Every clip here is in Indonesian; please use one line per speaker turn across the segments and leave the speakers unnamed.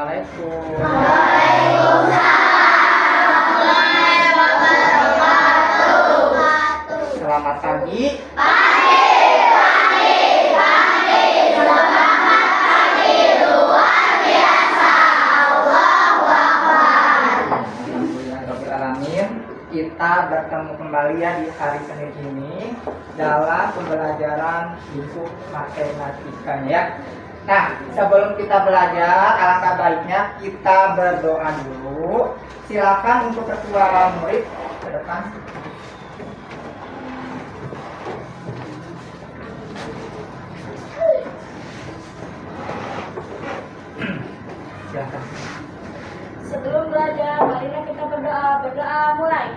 Assalamualaikum. Selamat pagi. Kita bertemu kembali ya di hari Senin ini dalam pembelajaran buku matematikanya ya. Nah, sebelum kita belajar, alangkah baiknya kita berdoa dulu. Silakan untuk ketua murid ke depan. Silakan.
Sebelum belajar, marilah kita berdoa. Berdoa mulai.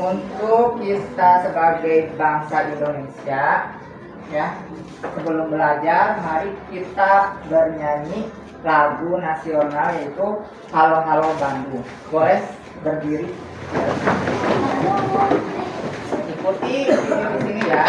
Untuk kita sebagai bangsa Indonesia ya, sebelum belajar mari kita bernyanyi lagu nasional yaitu Halo Halo Bandung. Boleh berdiri, ikuti di sini ya.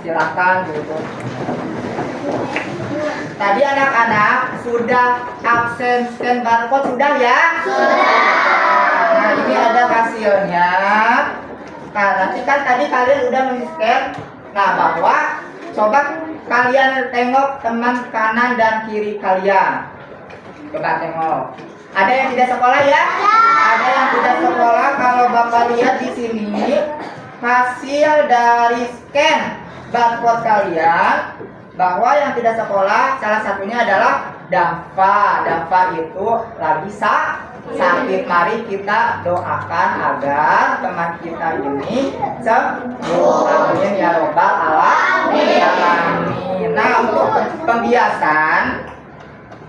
Silakan duduk. Tadi anak-anak sudah absen scan barcode sudah ya? Sudah. Nah, ini ada hasilnya. Nah, nanti kan tadi kalian udah men-scan. Nah, bahwa coba kalian tengok teman kanan dan kiri kalian. Coba tengok. Ada yang tidak sekolah ya? Ada yang tidak sekolah. Kalau Bapak lihat di sini hasil dari scan barcode kalian bahwa yang tidak sekolah salah satunya adalah Dafa. Dafa itu lagi sakit. Mari kita doakan agar teman kita ini sembuh. Amin ya robbal alamin. Nah, untuk pembiasan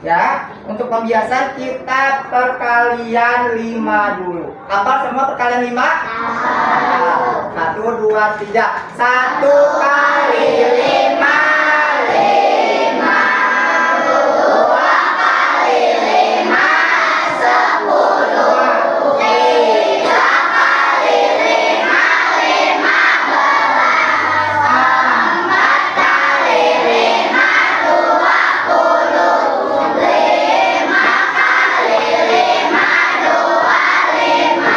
ya, untuk pembiasan kita perkalian 5 dulu. Apa semua perkalian 5? 1, 2, 3. 1 kali 5, 5. 2 kali 5, 10. 3 kali 5, 15. 4 kali 5, 20. 5 kali 5, 25.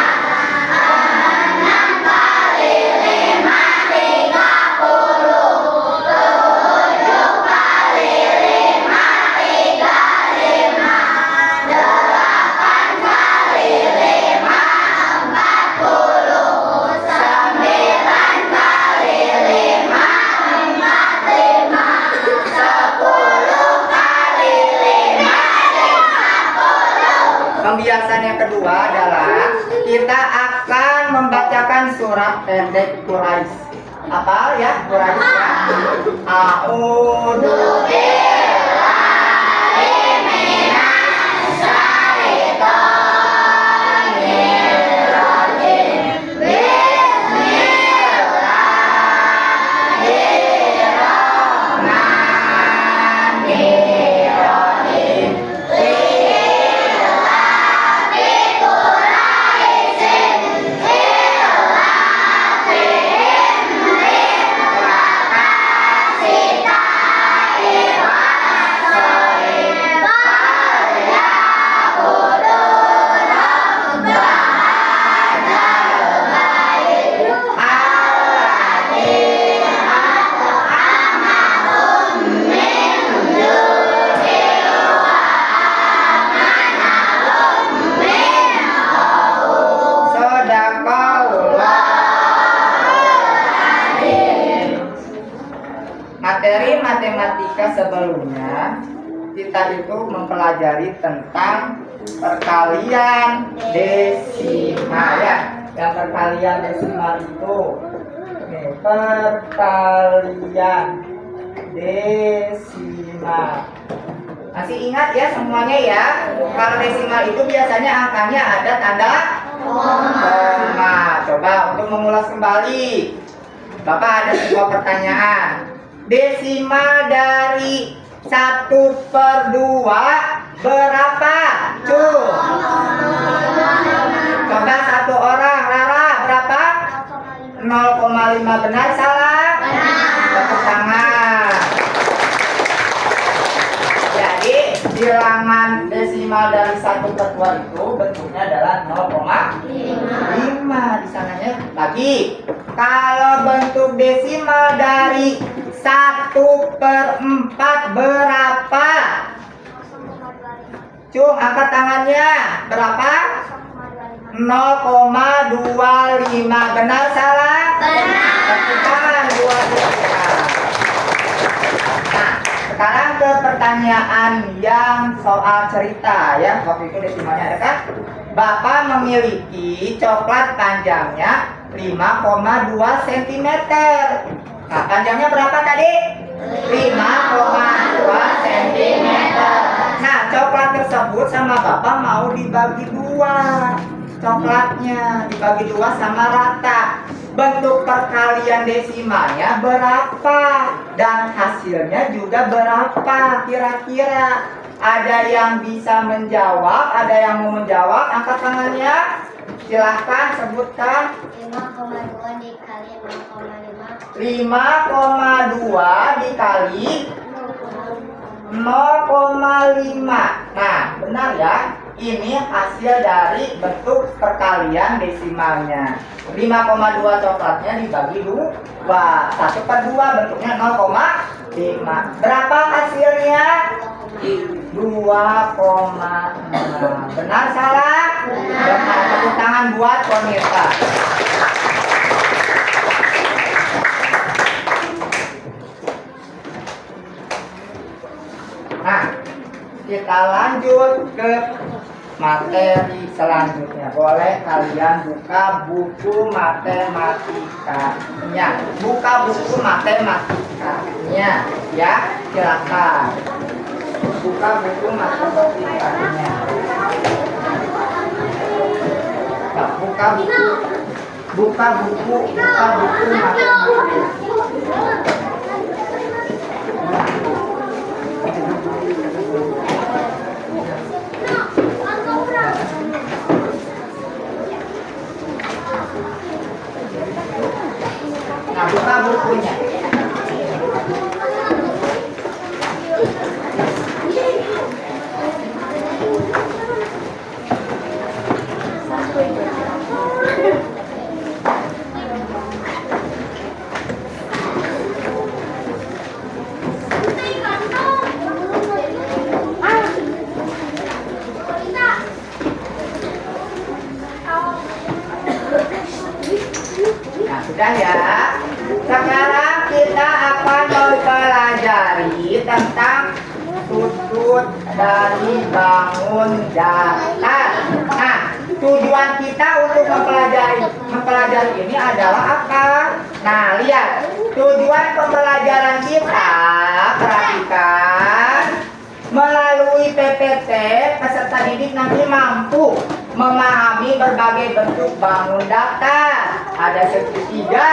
6 kali 5, 30. 7 kali 5, 35. 8 kali 5, 40. 9 kali 5, 45. 10 kali 5, 50. Pembiasan yang kedua adalah kita akan membacakan surat pendek Quraisy. Apa ya Quraisy ya? A'udzu billahi minas syaitonir rajim. Bismillahirrahmanirrahim. Materi matematika sebelumnya kita itu mempelajari tentang perkalian desimal ya. Yang perkalian desimal itu perkalian desimal. Masih ingat ya semuanya ya? Kalau desimal itu biasanya angkanya ada tanda koma. Coba untuk mengulas kembali, Bapak ada sebuah pertanyaan. Desimal dari 1/2 berapa? Coba satu orang, Rara berapa? 0,5. Benar salah? Tepuk tangan. Jadi bilangan desimal dari 1/2 itu bentuknya adalah 0,5 di sananya. Lagi, kalau bentuk desimal dari 1/4 berapa? Cung, angkat tangannya. Berapa? 0,25. Benar salah?
Benar.
Tepuk tangan 2. Nah, sekarang ke pertanyaan yang soal cerita ya. Waktu itu desimalnya ada kan? Bapak memiliki coklat panjangnya 5,2 cm. Nah, panjangnya berapa tadi? 5,2 cm. Nah, coklat tersebut sama Bapak mau dibagi 2. Coklatnya dibagi 2 sama rata. Bentuk perkalian desimalnya berapa? Dan hasilnya juga berapa kira-kira? Ada yang bisa menjawab? Ada yang mau menjawab? Angkat tangannya. Silahkan sebutkan.
5,2 dikali 0,5.
5,2 dikali 0,5. Nah, benar ya. Ini hasil dari bentuk perkalian desimalnya. 5,2 coklatnya dibagi 2. 1/2 bentuknya 0,5. Berapa hasilnya? 2,6. Benar salah? Benar. Tepuk tangan buat Konita. kita lanjut ke materi selanjutnya. Boleh kalian buka buku matematikanya. Buka buku matematikanya, ya, silakan. Buka buku matematikanya. Nah, buka buku matematika. Nah, buka bukunya. Nah, sudah ya. Sekarang kita akan mempelajari tentang sudut dari bangun datar. Nah, tujuan kita untuk mempelajari ini adalah apa? Nah, lihat. Tujuan pembelajaran kita, perhatikan, melalui PPT, peserta didik nanti mampu memahami berbagai bentuk bangun datar. Ada segitiga,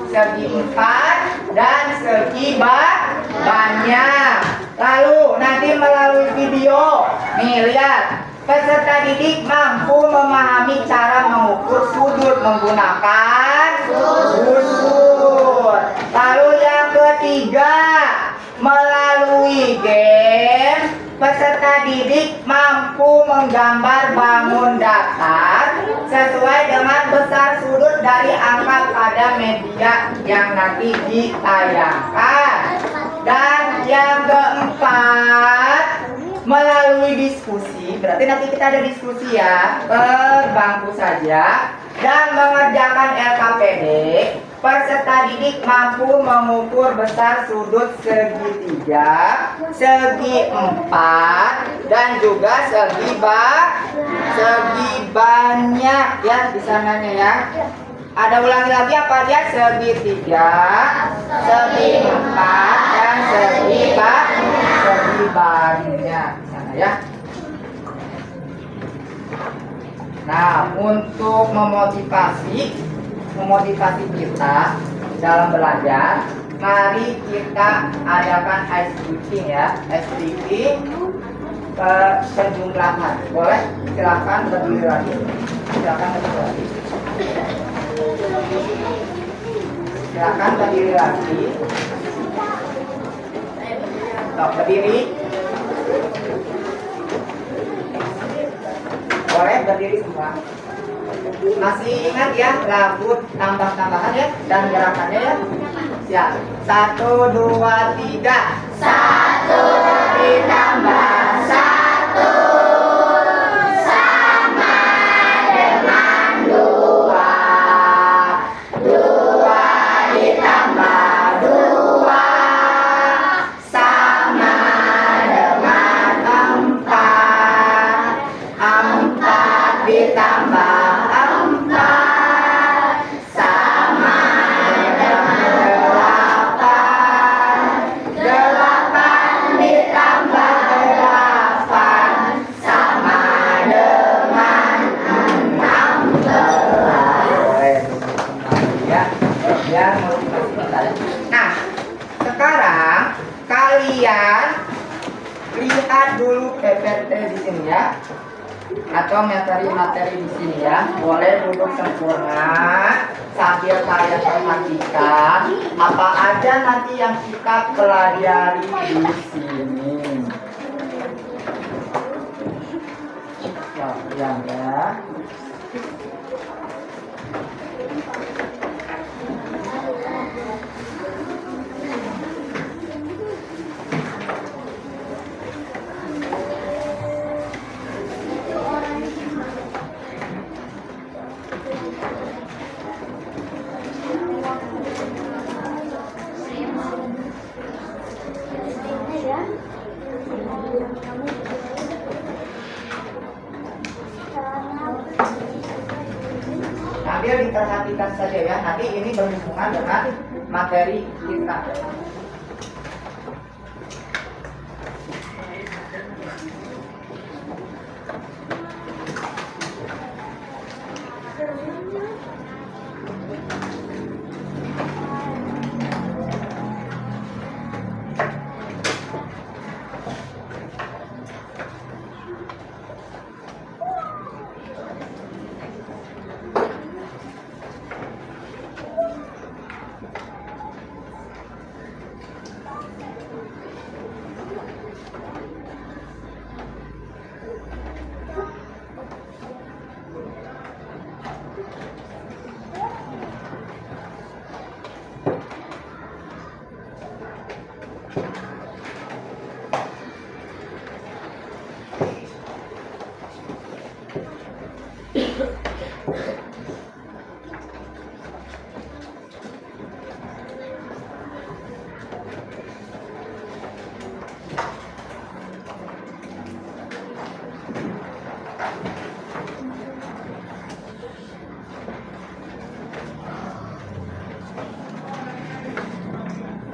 segi empat, dan segi banyak. Lalu nanti melalui video, nih lihat, peserta didik mampu memahami cara mengukur sudut menggunakan busur. Lalu yang ketiga, melalui game, peserta didik mampu menggambar bangun datar sesuai dengan besar sudut dari angka pada media yang nanti ditayangkan. Dan yang keempat, melalui diskusi, berarti nanti kita ada diskusi ya, berbangku saja, dan mengerjakan LKPD, peserta didik mampu mengukur besar sudut segitiga, segi empat, dan juga segi banyak ya di sananya ya. Ada ulangi lagi apa dia? Segitiga, segi empat, dan segi banyak di sana ya. Nah, untuk memotivasi kita dalam belajar, mari kita adakan ice breaking ya. Ice breaking penjumlahan. Boleh? Silakan berdiri lagi. Silakan berdiri lagi. Silakan berdiri lagi. Stop, berdiri. Boleh berdiri semua. Masih ingat ya lagu tambah-tambahan ya dan gerakannya ya. Siap. 1, 2, 3. 1 ditambah 1 sama dengan 2. 2 ditambah 2 sama dengan 4. 4 ditambah 4 sama dengan 8. 8 ditambah 8 sama dengan 16. Ya, biar motivasi kita. Nah, sekarang kalian lihat dulu PPT di sini ya, atau materi-materi di sini ya. Boleh duduk sempurna sambil kalian perhatikan apa aja nanti yang kita pelajari di sini. Ya. saja ya. Nanti ini berhubungan dengan materi kita.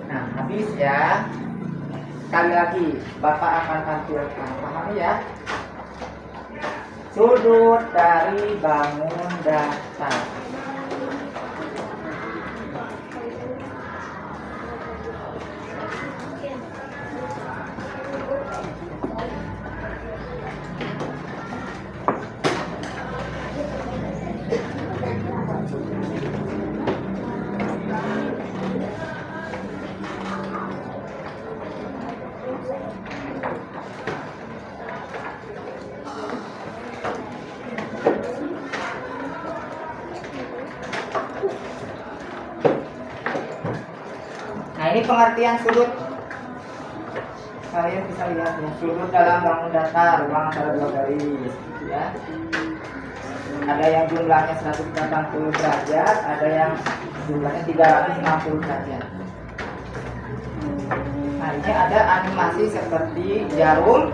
Nah, habis ya. Sekali lagi, Bapak akan tampilkan. Pahami ya? Sudut dari bangun datar. Nah, ini pengertian sudut. Kalian bisa lihat ya, sudut dalam bangun datar, ruang antara dua garis, ya. Ada yang jumlahnya 180 derajat, ada yang jumlahnya 360 derajat. Nah, ini ada animasi seperti jarum.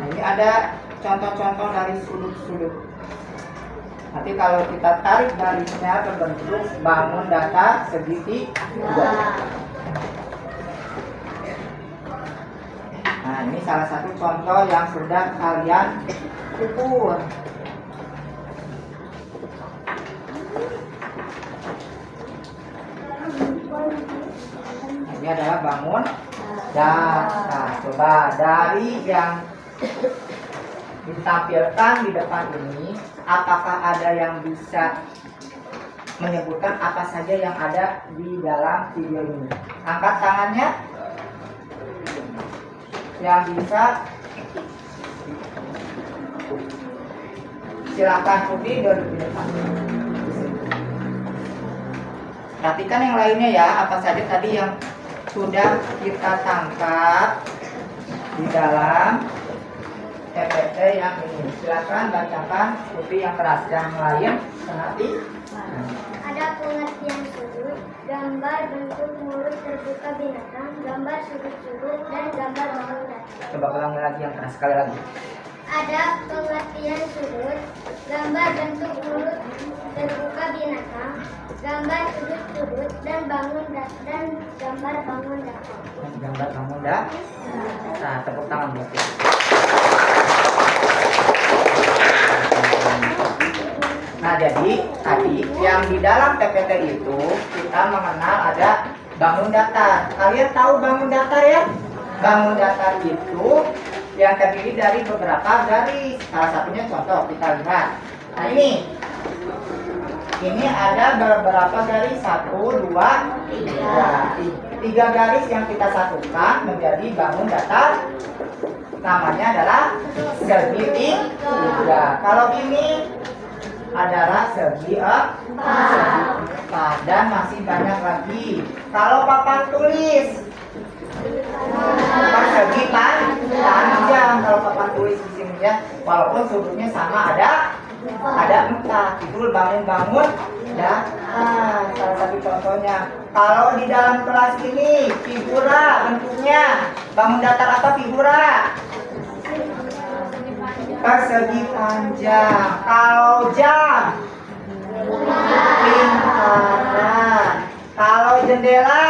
Nah, ini ada contoh-contoh dari sudut-sudut. Nanti kalau kita tarik garisnya berbentuk bangun datar segitiga. Nah, ini salah satu contoh yang sudah kalian ukur. Ini adalah bangun datar. Coba dari yang ditampilkan di depan ini, apakah ada yang bisa menyebutkan apa saja yang ada di dalam video ini? Angkat tangannya. Yang bisa, silakan Putih duduk di depan. Perhatikan yang lainnya ya, apa saja tadi yang sudah kita tangkap di dalam PPT yang ini. Silakan bacakan Putih yang keras, yang lain perhati.
Ada pengertian sudut, gambar bentuk mulut terbuka binatang, gambar sudut-sudut, dan gambar bangun datar.
Coba ulangi lagi yang keras sekali lagi.
Ada pengertian sudut, gambar bentuk mulut terbuka binatang, gambar sudut-sudut, dan bangun datar, dan gambar bangun datar.
Gambar bangun datar. Nah, tepuk tangan buat dia. Nah, jadi tadi yang di dalam PPT itu kita mengenal ada bangun datar. Kalian tahu bangun datar ya? Bangun datar itu yang terdiri dari beberapa garis. Salah satunya contoh kita lihat. Nah, ini ada beberapa garis, 1, 2, 3. 3 garis yang kita satukan menjadi bangun datar. Namanya adalah segitiga. Kalau ini adalah segi empat, dan masih banyak lagi. Kalau papan tulis bukan segi panjang, kalau papan tulis di sini ya, walaupun sudutnya sama ada 4. Itu bangun-bangun datar. Salah satu contohnya Kalau di dalam kelas ini figura bentuknya bangun datar apa figura? Persegi panjang. Kalau jam lingkaran. Kalau jendela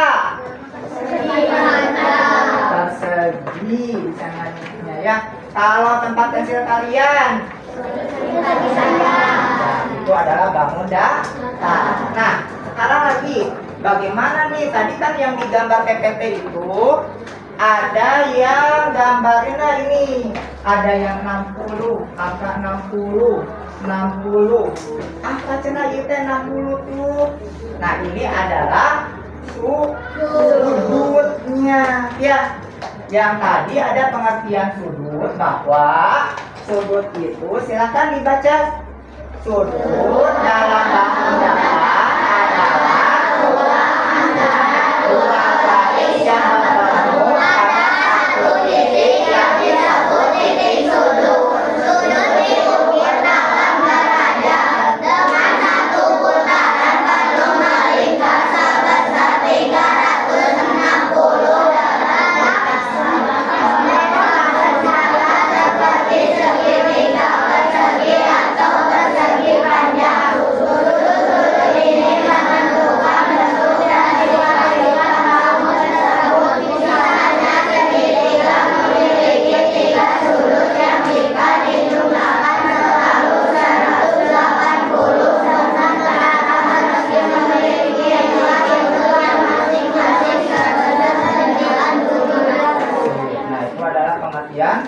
persegi bisa nanya ya. Kalau tempat pensil kalian itu adalah bangun datar. Nah, sekarang lagi bagaimana nih? Tadi kan yang digambar PPT itu ada yang gambarnya ini, ada yang 60, angka 60, 60. Apa cenah ieu teh 60 tuh? Nah, ini adalah sudutnya ya. Yang tadi ada pengertian sudut bahwa sudut itu silakan dibaca. Sudut dalam bangun datar adalah dua garis yang bertemu pada satu titik yang disebut titik sudut. Sudut diukur dalam derajat dengan satu putaran penuh melingkar sebesar 360 derajat. Seperti segitiga, persegi atau persegi panjang. Sudut-sudut ini menentukan bentuk dari bangunan tersebut. Misalnya segitiga memiliki 3 sudut yang jika dijumlahkan selalu 180, sementara persegi memiliki 2 sudut yang masing-masing sebesar 90. Nah, itu adalah pengertian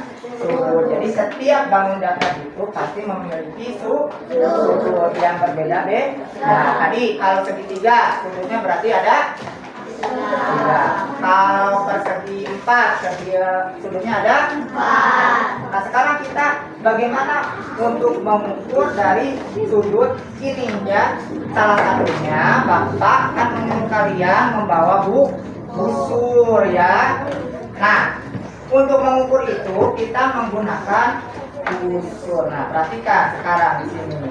sudut. Jadi setiap bangun datar itu pasti memiliki sudut yang berbeda-beda. Nah, tadi kalau segitiga sudutnya berarti ada 3. Kalau persegi 4 sudutnya ada 4. Nah, sekarang kita bagaimana untuk mengukur dari sudut ini ya? Salah satunya Bapak akan menyuruh kalian membawa busur ya. Nah, untuk mengukur itu kita menggunakan busur. Nah, perhatikan sekarang di sini.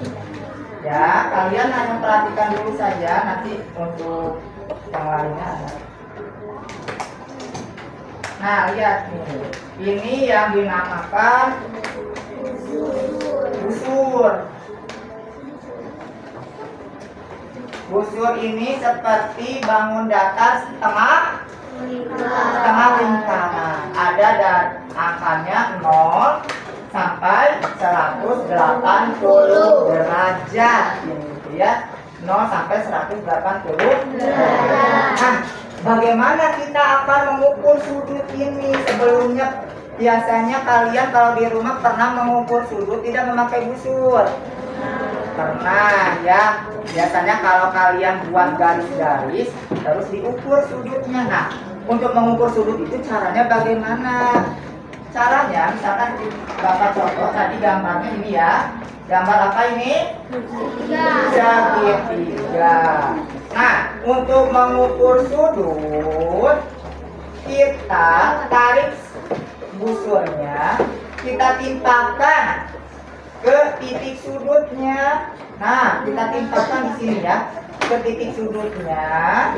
Ya, kalian hanya perhatikan dulu saja, nanti untuk yang lainnya ada. Nah, lihat nih. Ini yang dinamakan busur. Busur ini seperti bangun datar setengah lingkaran. Ada angkanya 0 sampai 180 derajat gitu ya. 0 sampai 180 derajat. Nah, bagaimana kita akan mengukur sudut ini? Sebelumnya biasanya kalian kalau di rumah pernah mengukur sudut tidak memakai busur? Pernah ya. Biasanya kalau kalian buat garis-garis terus diukur sudutnya. Nah, untuk mengukur sudut itu caranya bagaimana? Caranya misalkan Bapak contoh tadi gambarnya ini ya. Gambar apa ini? Segitiga. Nah, untuk mengukur sudut kita tarik busurnya, kita timpakan ke titik sudutnya. Nah, kita timpakan di sini ya, ke titik sudutnya.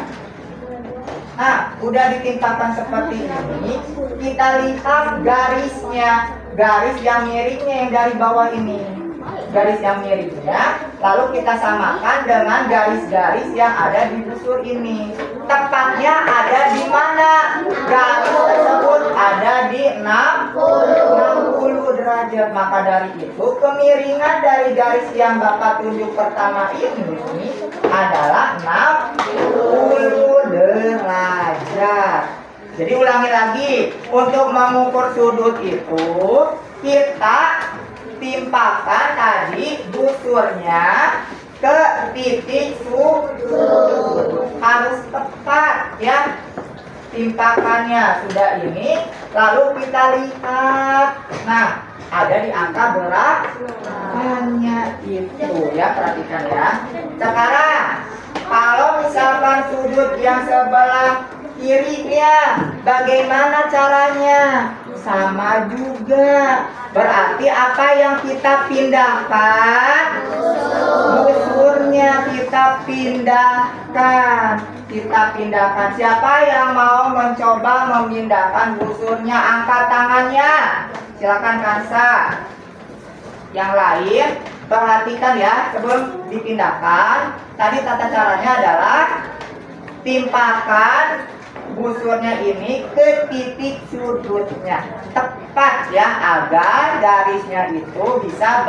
Nah, udah ditimpakan seperti ini, kita lihat garisnya, garis yang miripnya yang dari bawah ini. Garis yang miripnya, lalu kita samakan dengan garis-garis yang ada di busur ini. Tepatnya ada di mana? Garis tersebut ada di 60 derajat. Maka dari itu, kemiringan dari garis yang Bapak tunjuk pertama ini adalah 60 derajat. Jadi ulangi lagi, untuk mengukur sudut itu kita timpakan tadi busurnya ke titik sudut. Harus tepat ya timpakannya. Sudah ini, lalu kita lihat. Nah, ada di angka berapanya itu ya, perhatikan ya. Sekarang kalau misalkan sudut yang sebelah kirinya. Bagaimana caranya? Sama juga. Berarti apa yang kita pindahkan? Busurnya kita pindahkan. Kita pindahkan. Siapa yang mau mencoba memindahkan busurnya? Angkat tangannya. Silakan Kansa. Yang lain, perhatikan ya, sebelum dipindahkan, tadi tata caranya adalah timpakan busurnya ini ke titik sudutnya tepat ya, agar garisnya itu bisa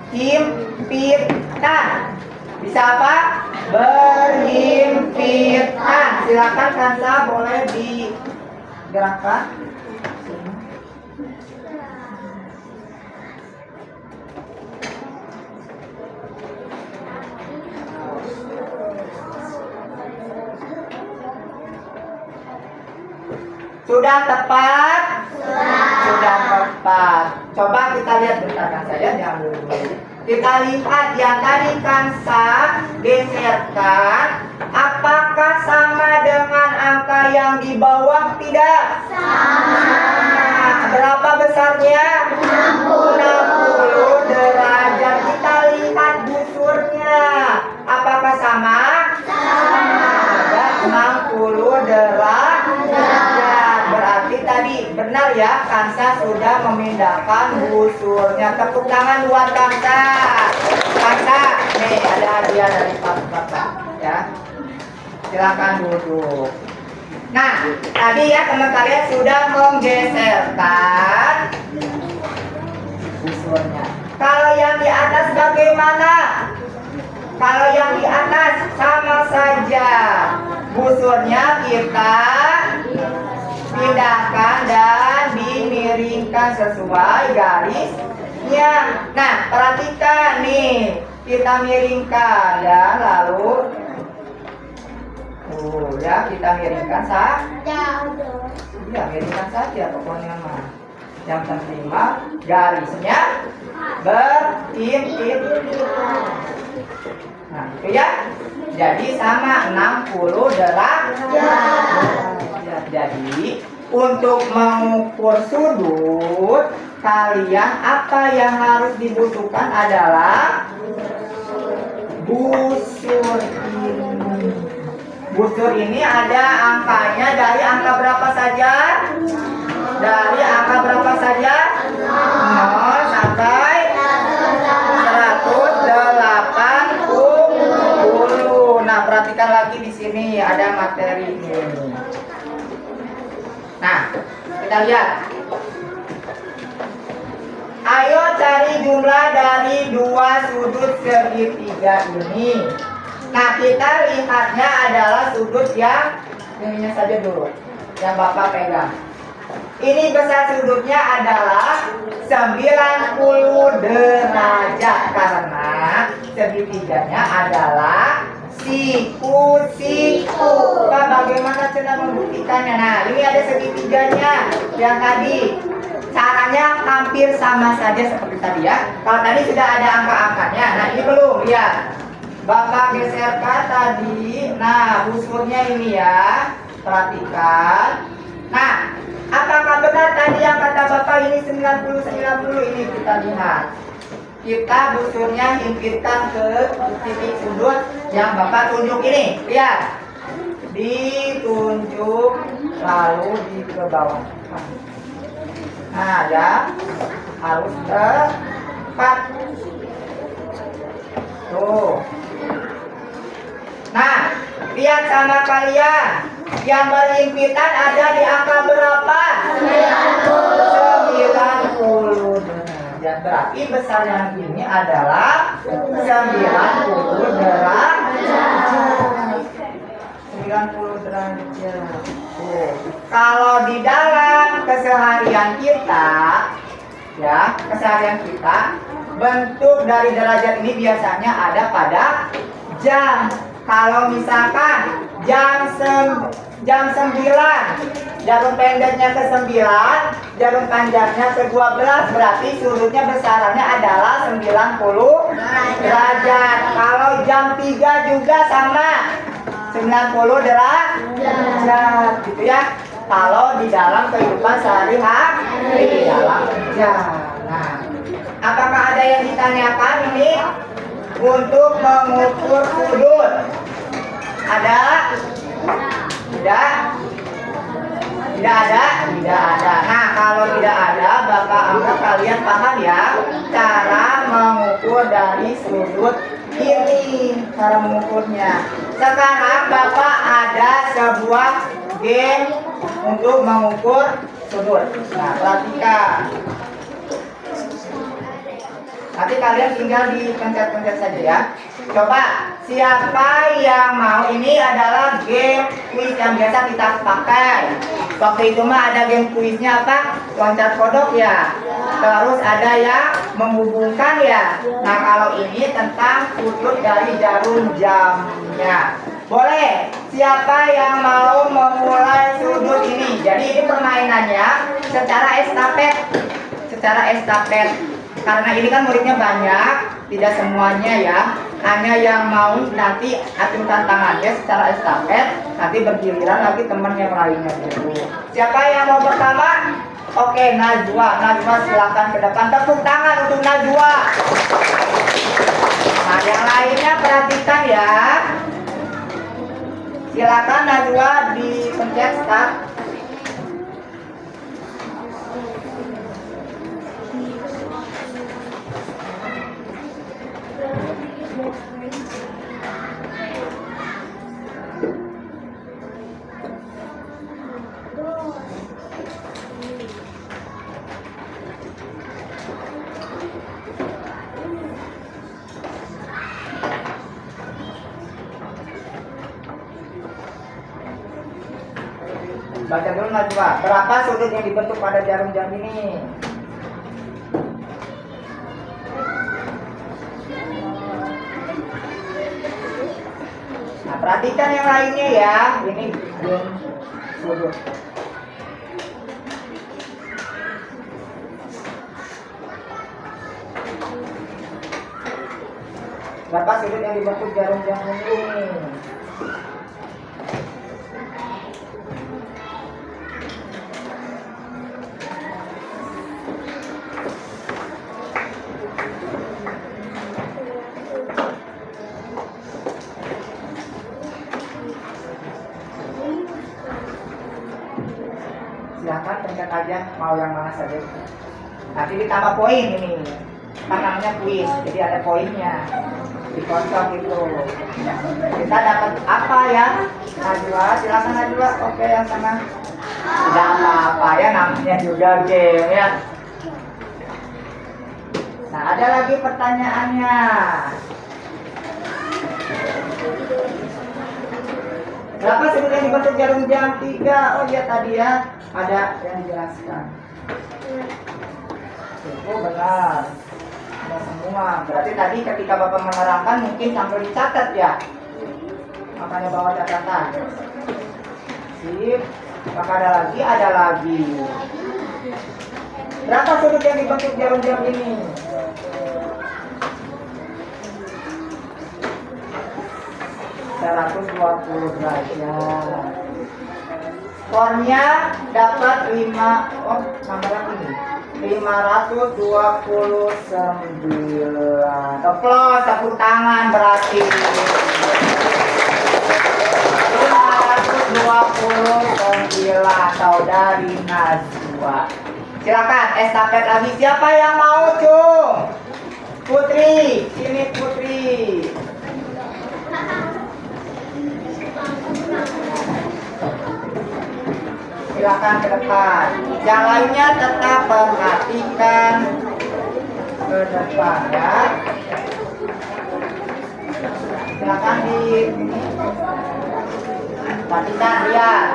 berhimpitan. Bisa apa? Berhimpitan. Silakan Kansa, boleh digerakkan. Sudah tepat? Sudah tepat. Coba kita lihat bentar Kansa ya, jangan dulu. Kita lihat yang tadi Kansa geserkan, apakah sama dengan angka yang di bawah? Tidak. Sama. Berapa besarnya? 60 derajat. Kita lihat busurnya. Apakah sama? Sama. Ada 60 derajat. Berarti tadi benar ya, Kansa sudah memindahkan busurnya. Tepuk tangan buat Kansa. Kansa, nih ada hadiah dari Bapak ya. Silakan duduk. Nah, tadi ya teman kalian sudah menggeserkan busurnya. Kalau yang di atas bagaimana? Kalau yang di atas sama saja. Busurnya kita pindahkan dan dimiringkan sesuai garisnya. Nah, perhatikan nih, kita miringkan dan lalu ya kita miringkan saja. Ya, miringkan saja pokoknya mah. Yang penting mah garisnya berhimpitan. Nah, itu ya. Jadi sama 60 derajat. Jadi untuk mengukur sudut kalian, apa yang harus dibutuhkan adalah busur ini. Busur ini ada angkanya dari angka berapa saja? Dari angka berapa saja? 0 sampai 180. Nah, perhatikan lagi di sini ada materi ini. Nah, kita lihat. Ayo cari jumlah dari dua sudut segitiga ini. Nah, kita lihatnya adalah sudut yang ininya saja dulu, yang Bapak pegang. Ini besar sudutnya adalah 90 derajat karena segitiganya adalah siku-siku. Pak, bagaimana cara membuktikannya? Nah, ini ada segitiganya yang tadi. Caranya hampir sama saja seperti tadi ya. Kalau tadi sudah ada angka-angkanya, nah ini belum. Lihat, Bapak geserkan tadi. Nah, busurnya ini ya. Perhatikan. Nah, apakah benar tadi yang kata Bapak ini 90 ini? Kita lihat. Kita busurnya himpitkan ke titik sudut yang Bapak tunjuk ini. Lihat. Ditunjuk lalu di ke bawah. Nah, ya. Harus tepat. Tuh. Nah, lihat sama kalian. Yang berhimpitan ada di angka berapa? 90 derajat. Berarti besar yang ini adalah 90 derajat. 90 derajat. Kalau di dalam keseharian kita, ya, keseharian kita, bentuk dari derajat ini biasanya ada pada jam. Kalau misalkan jam 9, jarum pendeknya ke 9, jarum panjangnya ke 12, berarti sudutnya besarannya adalah 90 derajat. Kalau jam 3 juga sama 90 derajat gitu ya. Kalau di dalam kehidupan sehari-hari di dalam kerja. Nah, apakah ada yang ditanyakan ini untuk mengukur sudut? Ada? Tidak? Tidak ada? Tidak ada. Nah, kalau tidak ada, Bapak anggap kalian paham ya cara mengukur dari sudut ini, cara mengukurnya. Sekarang Bapak ada sebuah game untuk mengukur sudut. Nah, perhatikan. Nanti kalian tinggal dipencet-pencet saja ya. Coba, siapa yang mau? Ini adalah game kuis yang biasa kita pakai. Waktu itu mah ada game kuisnya apa? Loncat kodok ya. Terus ada yang menghubungkan ya. Nah, kalau ini tentang sudut dari jarum jamnya. Boleh, siapa yang mau memulai sudut ini? Jadi ini permainannya secara estafet. Secara estafet. Karena ini kan muridnya banyak, tidak semuanya ya. Hanya yang mau nanti aturkan tangannya secara estafet. Nanti bergiliran lagi teman yang lainnya dulu. Siapa yang mau pertama? Oke, Najwa. Najwa silakan ke depan. Tepuk tangan untuk Najwa. Nah, yang lainnya perhatikan ya. Silakan Najwa dipencet start. Baca dulu Najwa, berapa sudut yang dibentuk pada jarum jam ini? Nah, perhatikan yang lainnya ya. Ini belum sudut. Berapa sudut yang dibentuk jarum jam ini? Silahkan pencet aja mau yang mana saja. Nanti ditambah poin ini. Kan namanya kuis, jadi ada poinnya. Dikonsol gitu. Kita dapat apa ya? Najwa, silakan Najwa. Oke, yang sana. Tidak apa-apa ya, namanya juga game ya. Nah, ada lagi pertanyaannya. Berapa sudut yang dibentuk jarum jam 3? Oh iya tadi ya. Ada yang dijelaskan. Oh benar. Ada semua. Berarti tadi ketika Bapak menerangkan mungkin sampai dicatat ya. Makanya bawa catatan. Sip. Maka ada lagi, ada lagi. Berapa sudut yang dibentuk jarum jam ini? derajat. Skornya dapat 5, oh nomornya ini 529. Tepuk tepuk tangan berarti 529 saudari Najwa. Silakan estafet lagi, siapa yang mau cung? Putri, sini Putri. Silakan ke depan. Yang lainnya tetap perhatikan ke depan ya. Silakan di perhatikan lihat.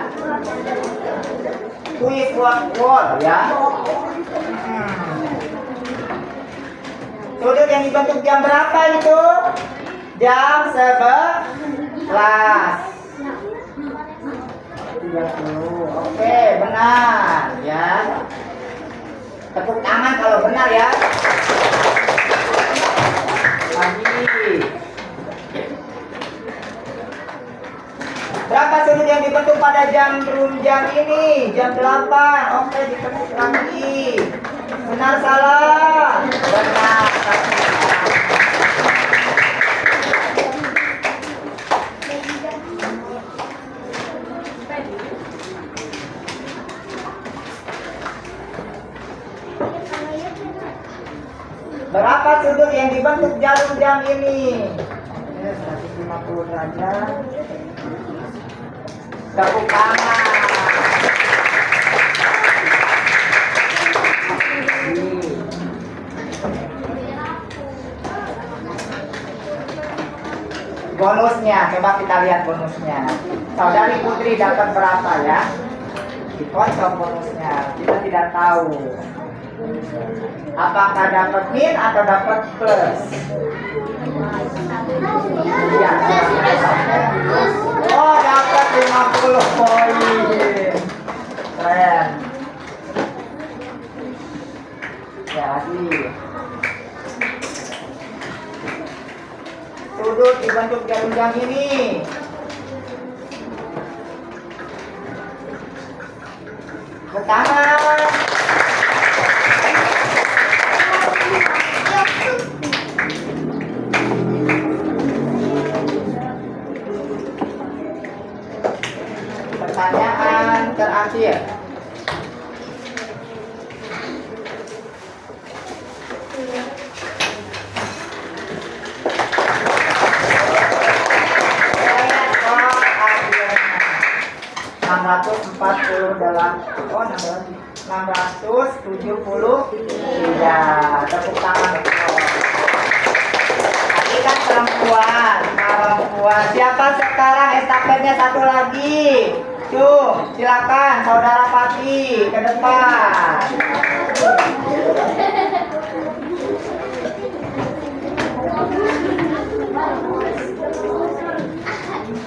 Kuis wall ya. Sudut yang dibentuk jam berapa itu? Jam 11. 30. Oke, benar ya. Tepuk tangan kalau benar ya. Lagi. yang dibentuk pada jam ini, jam 8. Oke, dibentuk lagi. Benar salah? Benar. Berapa sudut yang dibentuk jarum jam ini? 150 derajat. Tepuk tangan. Bonusnya, coba kita lihat bonusnya. Saudari Putri dapat berapa ya? Dikocok bonusnya, kita tidak tahu. Apakah dapat min atau dapat plus? Ya, oh dapat 50 poin. Keren. Ya lagi. Sudut dibentuk jarum jam ini. Pertama. Pertanyaan terakhir. Oh 673. Tepuk tangan. Tadi kan perempuan. Siapa sekarang estafetnya satu lagi? Tuh, silakan saudara Pati ke depan.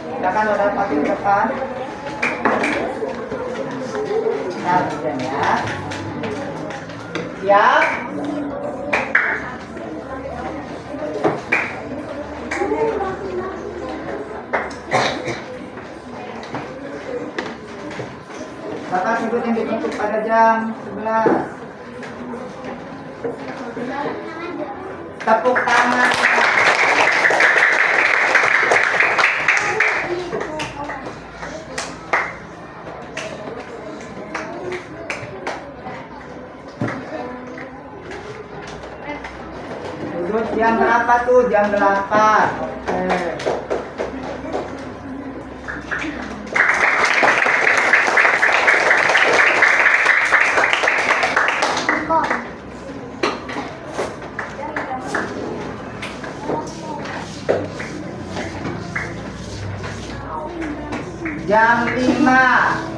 Silakan saudara Pati ke depan. Nah, kemudian ya. Siap? Maka sudut yang dibentuk pada jam 11. Tepuk tangan. Sudut jam berapa tuh? Jam 8. Oke. Jam 5.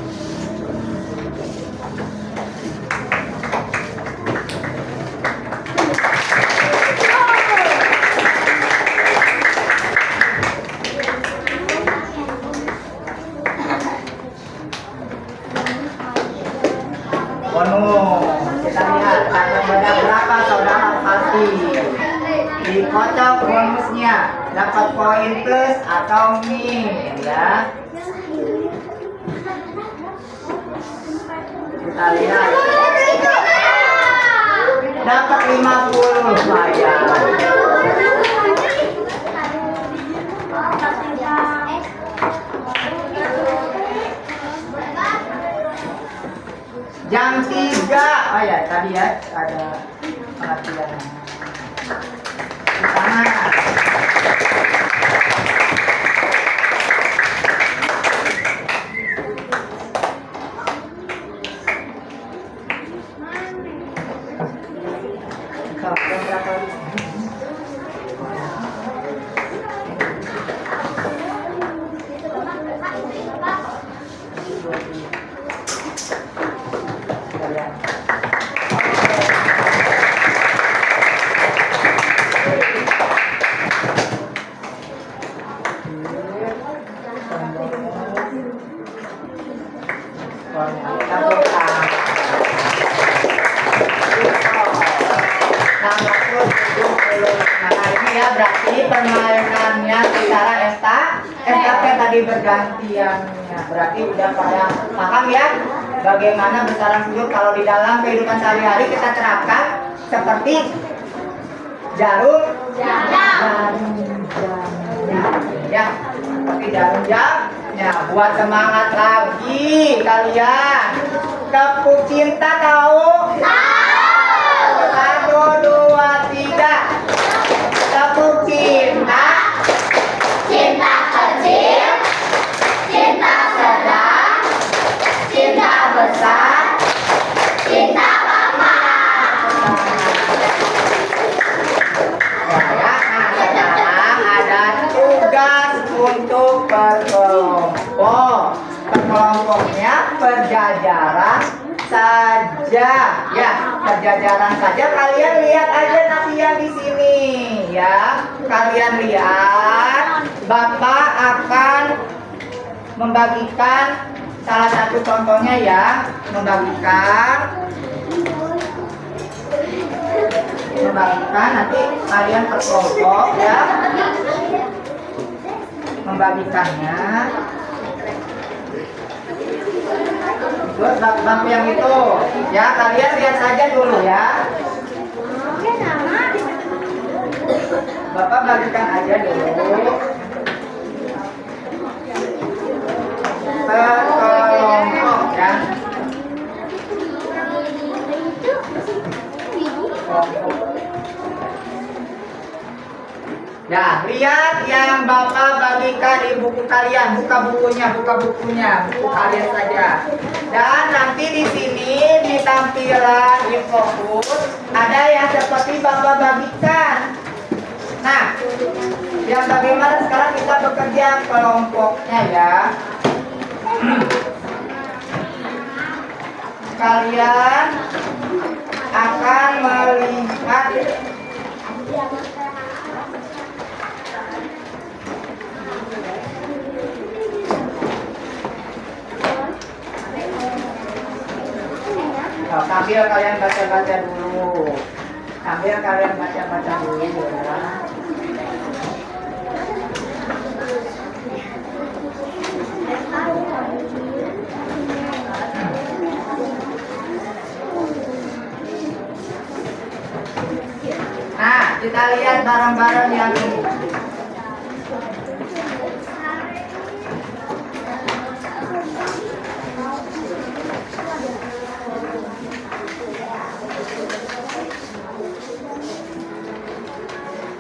Kita lihat ada berapa saudara Pati. Dikocok bonusnya, dapat poin plus atau min ya. Kita lihat. Dapat 50 saya. Jam 3. Oh ya, tadi ya ada perhatian. Pertama. Nah ini ya berarti permainannya secara Tapi tadi bergantiannya. Berarti udah pada paham ya bagaimana bersarang sujud kalau di dalam kehidupan sehari-hari kita terapkan seperti jarum jam ya, seperti jarum jam ya. Buat semangat lagi kalian. Tepuk cinta tahu? Tahu. 1, 2, 3. Tepuk cinta. Cinta kecil, cinta sedang, cinta besar, cinta mama. Ya, nah sekarang ada tugas untuk berkelompok. Kelompoknya berjajaran saja, ya, berjajaran saja. Kalian lihat aja nanti yang di sini, ya. Kalian lihat, Bapak akan membagikan salah satu contohnya ya, membagikan nanti kalian berkelompok ya, membagikannya. Terus bangku yang itu ya, kalian lihat saja dulu ya. Bapak bagikan aja dulu. Berkelompok ya. Ya, lihat yang Bapak bagikan di buku kalian. Buka bukunya, buku kalian saja. Dan nanti di sini di tampilan di fokus ada yang seperti Bapak bagikan. Nah, yang bagaimana sekarang kita bekerja kelompoknya ya. Kalian akan melihat sambil kalian baca-baca dulu. Sambil kalian baca-baca dulu ya. Nah, kita lihat barang-barang yang ini.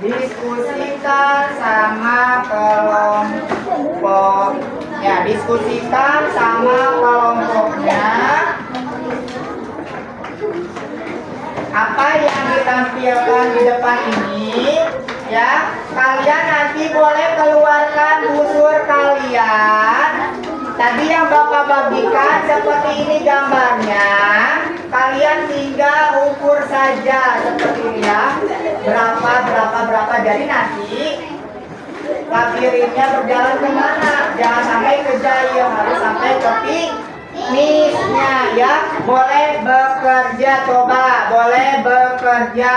Diskusikan sama kelompok. Ya, diskusikan sama kelompoknya. Apa yang ditampilkan di depan ini, ya, kalian nanti boleh keluarkan busur kalian. Tadi yang Bapak bagikan seperti ini gambarnya. Kalian tinggal ukur saja seperti ini ya. Berapa. Jadi nanti labirinnya berjalan kemana? Jangan sampai ke Jaya, harus sampai ke finish-nya ya. Boleh bekerja coba, boleh bekerja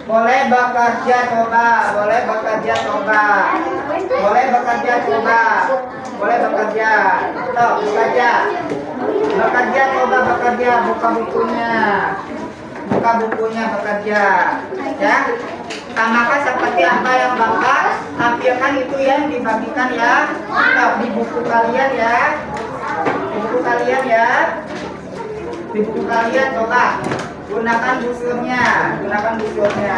coba, boleh bekerja tuh bekerja coba, buka bukunya bekerja ya. Samakan seperti apa yang Bapak tampilkan itu yang dibagikan ya. Di buku kalian ya, di buku kalian coba gunakan busurnya. Gunakan busurnya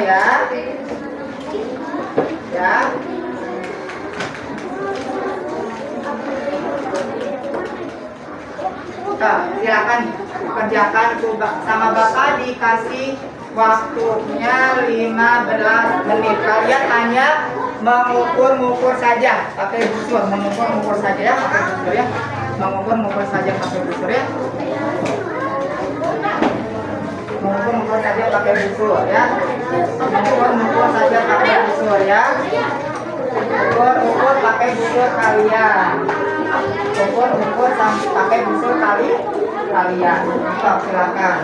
ya. Ya. Silakan kerjakan coba sama Bapak, dikasih waktunya 15 menit. Kalian hanya mengukur saja pakai busur, mengukur saja ya pakai busur ya. Mengukur saja pakai busur ya. Mengukur saja pakai busur ya. Mengukur saja pakai busur ya. Ukur pakai busur kalian. ukur sampai pakai busur kalian. So, silakan.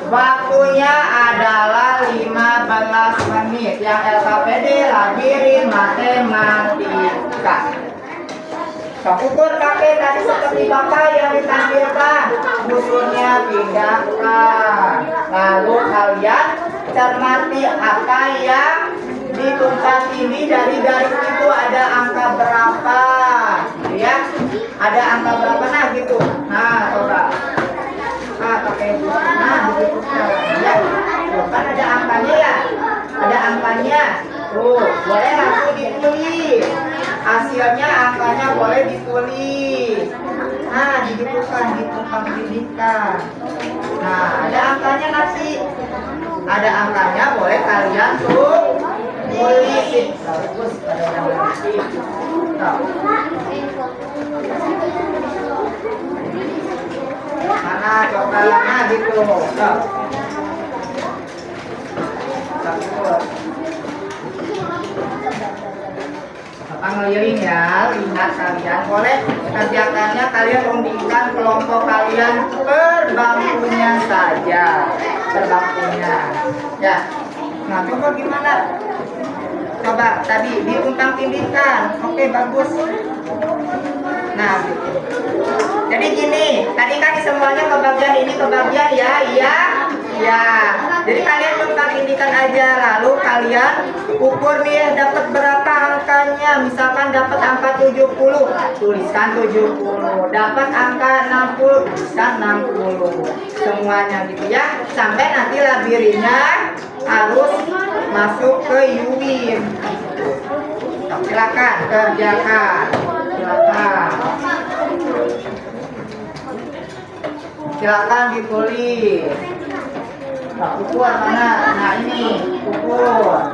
Waktunya adalah 15 menit. Yang LKPD labirin matematika. So, ukur pakai tadi seperti Bapak yang ditampilkan. Busurnya pindahkan. Lalu kalian cermati apa yang ditumpang ini dari garis itu ada angka berapa, gitu ya? Ada angka berapa, nah gitu. Nah, coba. Pakai gitu ya. Tuh, kan ada angkanya ya? Ada angkanya. Tuh, boleh langsung ditulis. Hasilnya angkanya boleh ditulis. Nah, digitukan, ditumpang tindihkan. Nah, ada angkanya nanti. Ada angkanya boleh kalian tuh tulis. Bagus, ada yang tulis. Mana coba, nah gitu. Bapak ngeliling ya, lihat kalian. Boleh kerjakannya kalian rundingkan kelompok kalian per bangkunya saja. Per bangkunya. Ya. Nah, coba gimana? Coba tadi ditumpang tindihkan. Oke, bagus. Nah, gitu. Jadi gini, tadi kan semuanya kebagian ini kebagian ya, iya, ya. Jadi kalian tumpang tindihkan aja, lalu kalian ukur nih dapat berapa angkanya. Misalkan dapat angka 70, tuliskan 70. Dapat angka 60, tuliskan 60. Semuanya gitu ya. Sampai nanti labirinnya harus masuk ke Yuwin. Silakan kerjakan. Silakan ditulis. Nah, ukur mana? Nah, ini ukur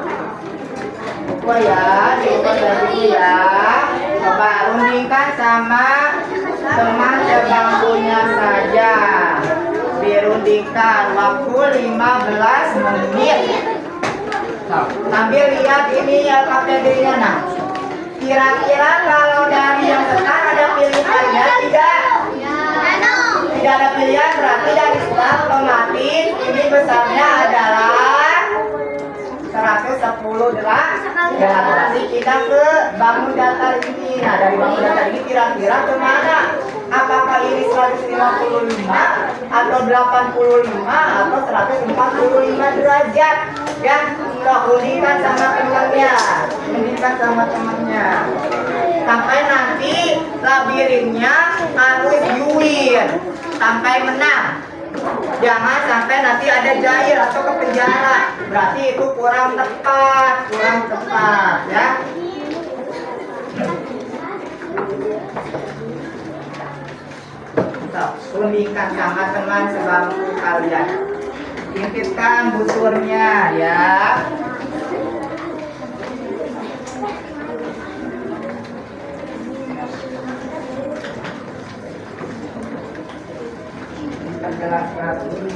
ya, diukur dari ya. Coba rundingkan sama teman sebangkunya saja. Dirundingkan waktu 15 menit. Nah, sambil lihat ini ya KPD-nya. Nah, kira-kira kalau dari yang sekarang ada pilihannya tidak? Tidak ada pilihan, berarti dari sekarang otomatis ini besarnya adalah 110 ya, berarti kita ke bangun datar ini. Nah, dari bangun datar ini kira-kira kemana? Apakah ini 155 atau 85 atau 145 derajat? Ya, rundingkan sama temannya, sampai nanti labirinnya harus Yuwin sampai menang. Jangan sampai nanti ada jair atau kepenjara, berarti itu kurang tepat ya. Rundingkan sama teman sebangku kalian. Himpitkan busurnya ya. Kita jelaskan dulu.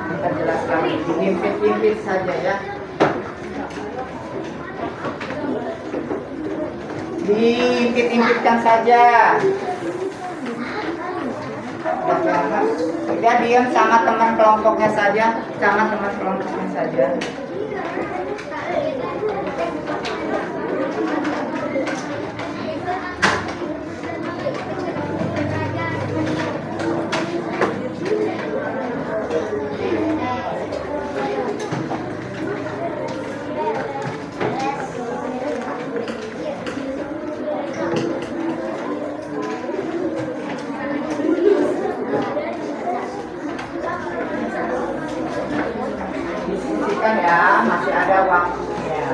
Kita jelaskan, dihimpit-himpit saja ya. Diimpit-impitkan saja. Dia diam sama teman kelompoknya saja, Diskusikan ya, masih ada waktunya.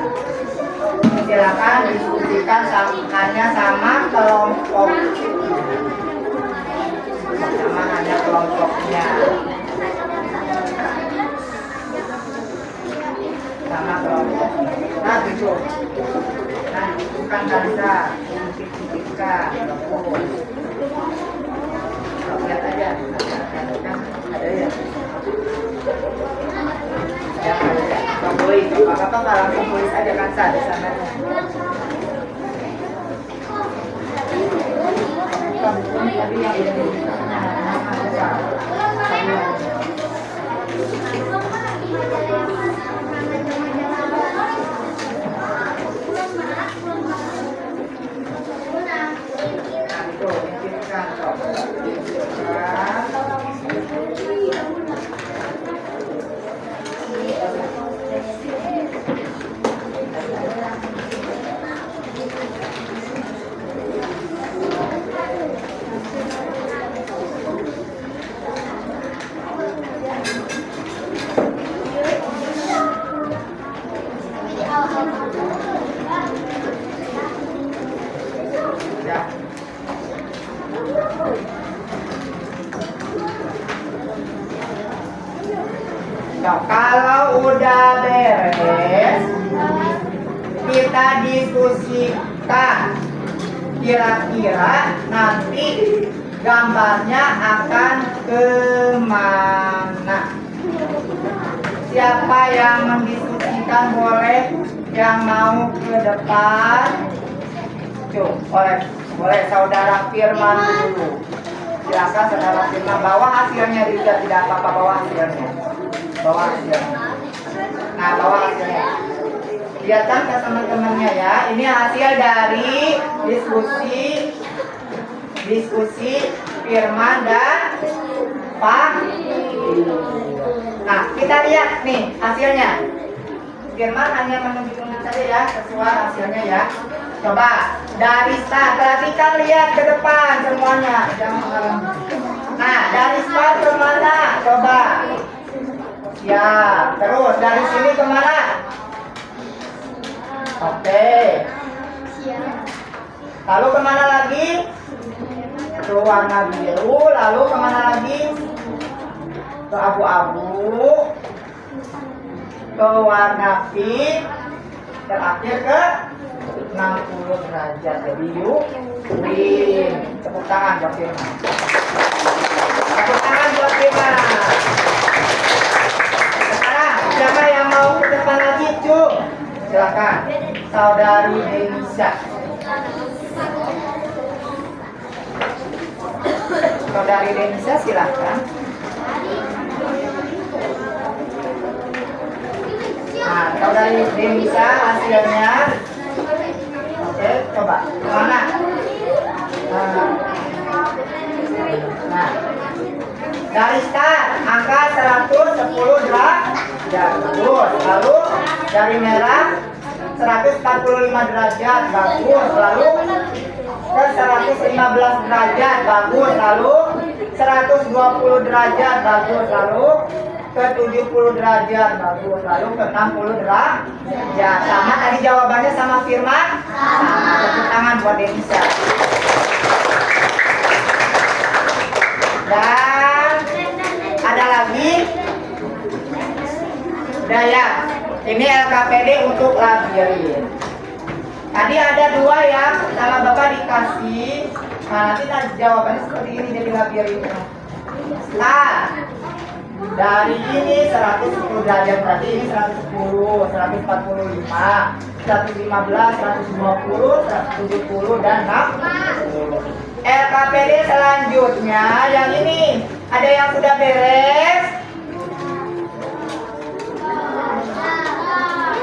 Silakan diskusikan hanya sama kelompok. Sama hanya kelompoknya. Sama kelompok. Nah, gitu. Nah, bukan bisa titik-titikkan. Lihat aja. Ada ya. Ya, tulis. Bapak langsung tulis aja kan di sana. Tadi yang udah Nah, kalau udah beres, kita diskusikan kira-kira nanti gambarnya akan kemana. Siapa yang mendiskusikan boleh, yang mau ke depan. Boleh saudara Firman dulu. Silakan saudara Firman, bawa hasilnya juga, tidak apa-apa, bawa hasilnya. Bawa hasilnya. Nah, bawa hasilnya. Lihatkan ke teman-temannya ya. Ini hasil dari diskusi Firman dan Pak. Nah, kita lihat nih hasilnya. Firman hanya menunjukkan saja ya, sesuai hasilnya ya. Coba dari start, perhatikan, lihat ke depan semuanya. Nah, dari start kemana? Coba. Ya, terus dari sini kemana? Oke. Lalu kemana lagi? Ke warna biru. Lalu kemana lagi? Ke abu-abu. Ke warna pink. Terakhir ke 60 derajat. Jadi yuk, green. Tepuk tangan buat Firman. Tepuk tangan buat Firman. Sekarang siapa yang mau ke depan lagi, Cuk? Silakan, saudari Denisa. Saudari Denisa, silakan. Nah, saudari Denisa hasilnya. Oke, coba mana? Nah, dari start angka 110 derajat, bagus. Lalu dari merah 145 derajat, bagus. Lalu ke 115 derajat, bagus. Lalu 120 derajat, bagus. Lalu ke 70 derajat, bagus. Lalu ke 60 derajat. Sama tadi jawabannya sama Firman? Sama. Tepuk tangan buat Denisa. Dan ada lagi. Udah ya. Ini LKPD untuk labirin. Tadi ada dua yang sama Bapak dikasih. Nah, nanti jawabannya seperti ini jadi labirinnya. Dari ini 110 derajat, berarti ini 110, 145, 115, 120, 170, dan 60. LKPD selanjutnya yang ini, ada yang sudah beres?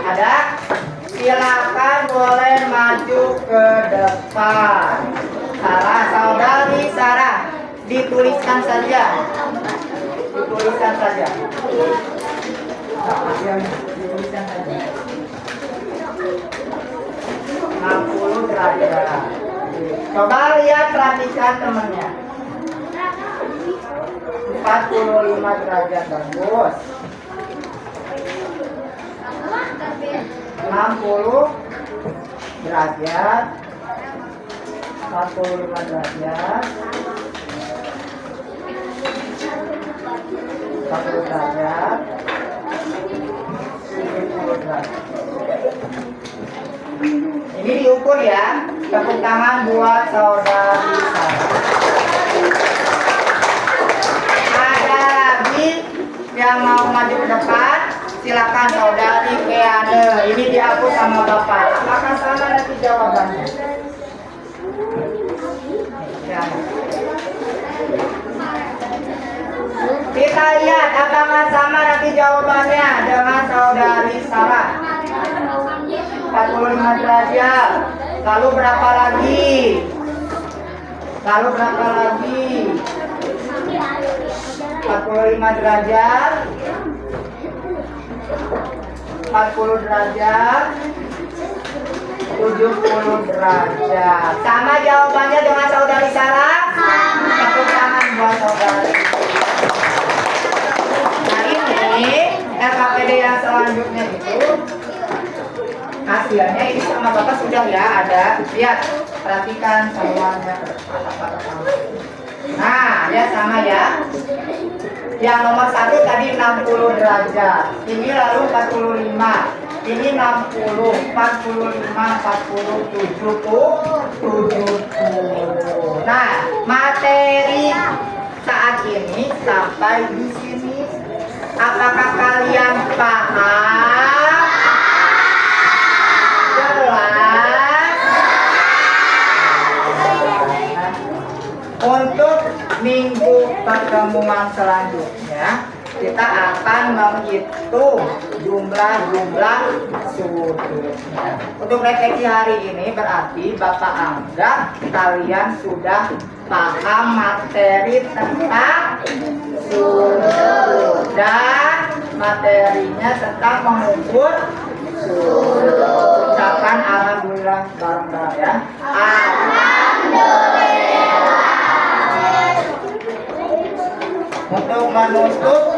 Ada? Silakan boleh maju ke depan. Saudari Sarah, dituliskan saja. Dituliskan saja. Dituliskan saja. 60 derajat. Coba lihat, perhatikan temannya. 45 derajat, bagus. 60 derajat. 45 derajat. 40 derajat. 70 derajat. Ini diukur ya. Tepuk tangan buat saudari Sarah. Ada lagi yang mau maju ke depan? Silakan saudari Keane. Ini dihapus sama Bapak. Apakah sama nanti jawabannya? Ya. Kita lihat apakah sama nanti jawabannya dengan saudari Sarah. 45 derajat. Lalu berapa lagi? Lalu berapa lagi? 45 derajat. 40 derajat. 70 derajat. Sama jawabannya dengan saudari Sarah? Sama. Tepuk tangan buat saudari. Nah ini LKPD yang selanjutnya itu hasilnya ini sama Bapak sudah ya ada. Lihat, perhatikan semuanya. Nah, dia sama ya. Yang nomor 1 tadi 60 derajat. Ini lalu 45. Ini 60, 45, 40, 70. Nah, materi saat ini sampai di sini. Apakah kalian paham? Jelas? Untuk minggu pertemuan selanjutnya kita akan menghitung jumlah-jumlah sudutnya. Untuk refleksi hari ini berarti Bapak anggap kalian sudah paham materi tentang sudut dan materinya tentang mengukur sudut. Ucapkan alhamdulillah bareng-bareng ya. Untuk menutup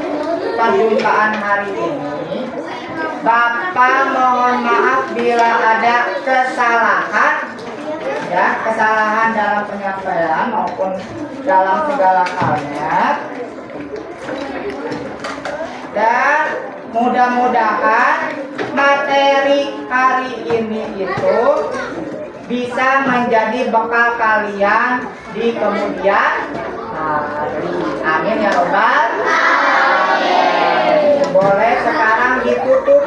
perjumpaan hari ini, Bapak mohon maaf bila ada kesalahan, ya kesalahan dalam penyampaian maupun dalam segala halnya. Dan mudah-mudahan materi hari ini itu bisa menjadi bekal kalian di kemudian hari. Amin ya robbal alamin. Boleh sekarang ditutup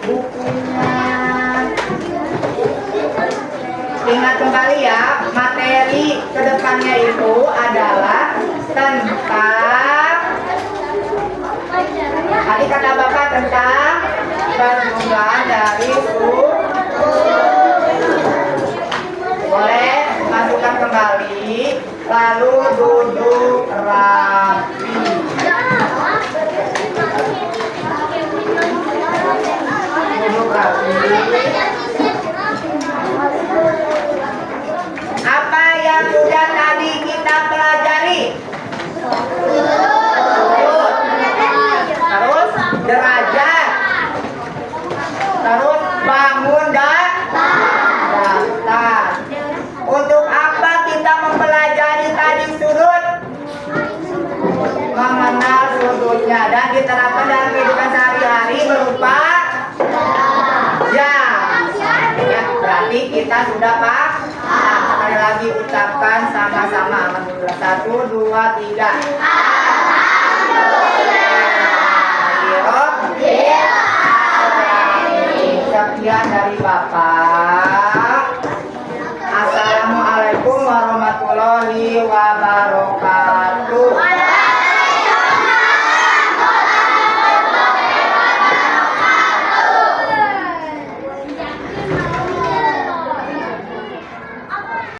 bukunya. Ingat kembali ya, materi kedepannya itu adalah tentang tadi kata Bapak tentang perjumlahan dari boleh masukkan kembali, lalu duduk rapi. Duduk rapi. Apa yang sudah tadi kita pelajari? Terus derajat. Terus bangun dan datar. Untuk apa kita mempelajari tadi sudut? Mengenal sudutnya dan diterapkan dalam kehidupan sehari-hari berupa jam. Ya, berarti kita sudah paham. Sekali lagi ucapkan sama-sama alhamdulillah. 1, 2, 3. Alhamdulillah.